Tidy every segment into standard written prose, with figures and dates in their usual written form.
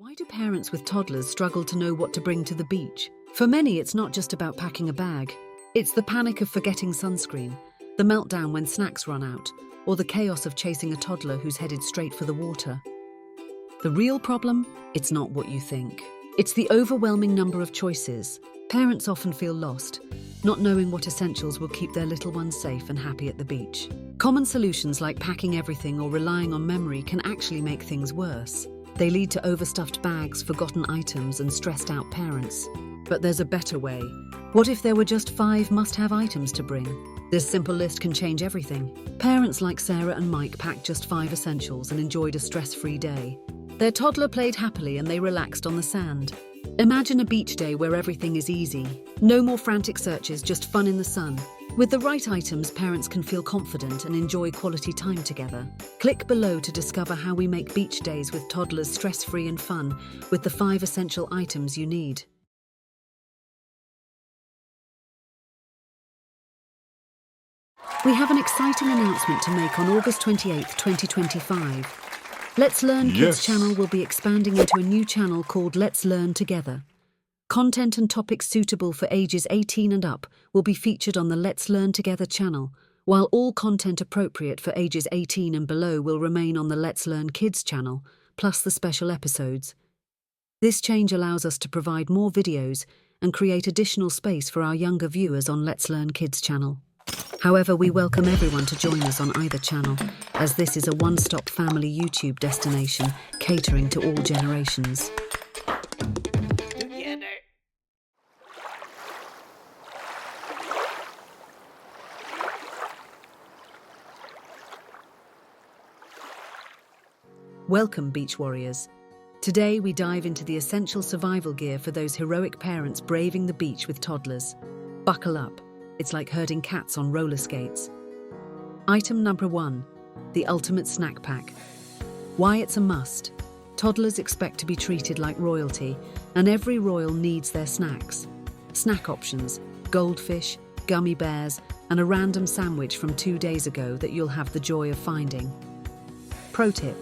Why do parents with toddlers struggle to know what to bring to the beach? For many, it's not just about packing a bag. It's the panic of forgetting sunscreen, the meltdown when snacks run out, or the chaos of chasing a toddler who's headed straight for the water. The real problem? It's not what you think. It's the overwhelming number of choices. Parents often feel lost, not knowing what essentials will keep their little ones safe and happy at the beach. Common solutions like packing everything or relying on memory can actually make things worse. They lead to overstuffed bags, forgotten items, and stressed out parents. But there's a better way. What if there were just 5 must-have items to bring? This simple list can change everything. Parents like Sarah and Mike packed just 5 essentials and enjoyed a stress-free day. Their toddler played happily and they relaxed on the sand. Imagine a beach day where everything is easy. No more frantic searches, just fun in the sun. With the right items, parents can feel confident and enjoy quality time together. Click below to discover how we make beach days with toddlers stress-free and fun with the 5 essential items you need. We have an exciting announcement to make on August 28, 2025. Let's Learn Kids channel will be expanding into a new channel called Let's Learn Together. Content and topics suitable for ages 18 and up will be featured on the Let's Learn Together channel, while all content appropriate for ages 18 and below will remain on the Let's Learn Kids channel, plus the special episodes. This change allows us to provide more videos and create additional space for our younger viewers on Let's Learn Kids channel. However, we welcome everyone to join us on either channel, as this is a one-stop family YouTube destination catering to all generations. Welcome, beach warriors. Today we dive into the essential survival gear for those heroic parents braving the beach with toddlers. Buckle up. It's like herding cats on roller skates. Item number 1, the ultimate snack pack. Why it's a must. Toddlers expect to be treated like royalty, and every royal needs their snacks. Snack options: goldfish, gummy bears, and a random sandwich from 2 days ago that you'll have the joy of finding. Pro tip: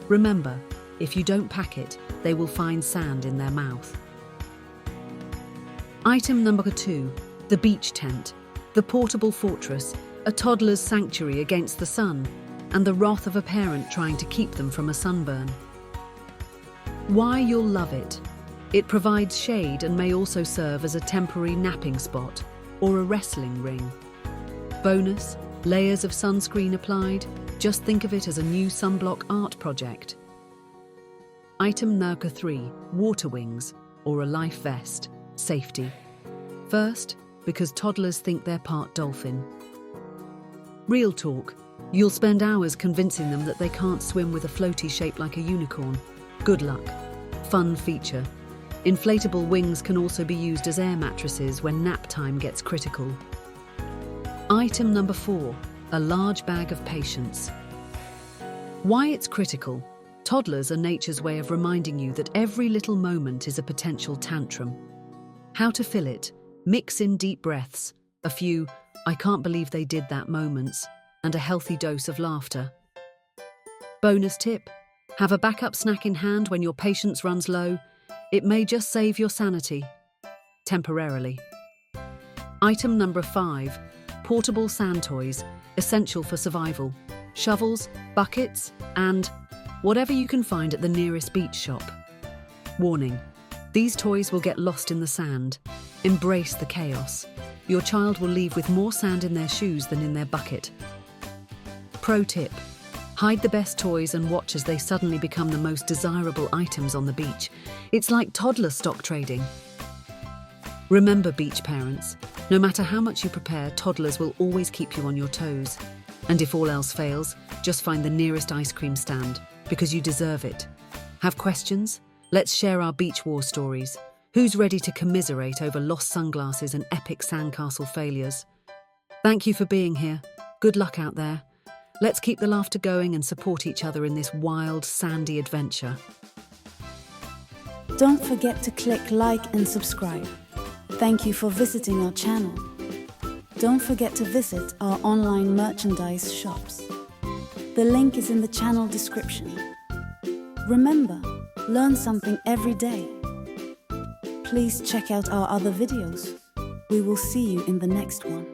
remember, if you don't pack it, they will find sand in their mouth. Item number 2, the beach tent. The portable fortress, a toddler's sanctuary against the sun, and the wrath of a parent trying to keep them from a sunburn. Why you'll love it. It provides shade and may also serve as a temporary napping spot or a wrestling ring. Bonus, layers of sunscreen applied. Just think of it as a new sunblock art project. Item number 3, water wings or a life vest. Safety. First, because toddlers think they're part dolphin. Real talk, you'll spend hours convincing them that they can't swim with a floaty shaped like a unicorn. Good luck. Fun feature. Inflatable wings can also be used as air mattresses when nap time gets critical. Item number 4, a large bag of patience. Why it's critical. Toddlers are nature's way of reminding you that every little moment is a potential tantrum. How to fill it. Mix in deep breaths, a few "I can't believe they did that" moments, and a healthy dose of laughter. Bonus tip: have a backup snack in hand when your patience runs low. It may just save your sanity. Temporarily. Item number 5, portable sand toys, essential for survival. Shovels, buckets, and whatever you can find at the nearest beach shop. Warning: these toys will get lost in the sand. Embrace the chaos. Your child will leave with more sand in their shoes than in their bucket. Pro tip: hide the best toys and watch as they suddenly become the most desirable items on the beach. It's like toddler stock trading. Remember, beach parents, no matter how much you prepare, toddlers will always keep you on your toes. And if all else fails, just find the nearest ice cream stand, because you deserve it. Have questions? Let's share our beach war stories. Who's ready to commiserate over lost sunglasses and epic sandcastle failures? Thank you for being here. Good luck out there. Let's keep the laughter going and support each other in this wild, sandy adventure. Don't forget to click like and subscribe. Thank you for visiting our channel. Don't forget to visit our online merchandise shops. The link is in the channel description. Remember, Learn something every day. Please check out our other videos. We will see you in the next one.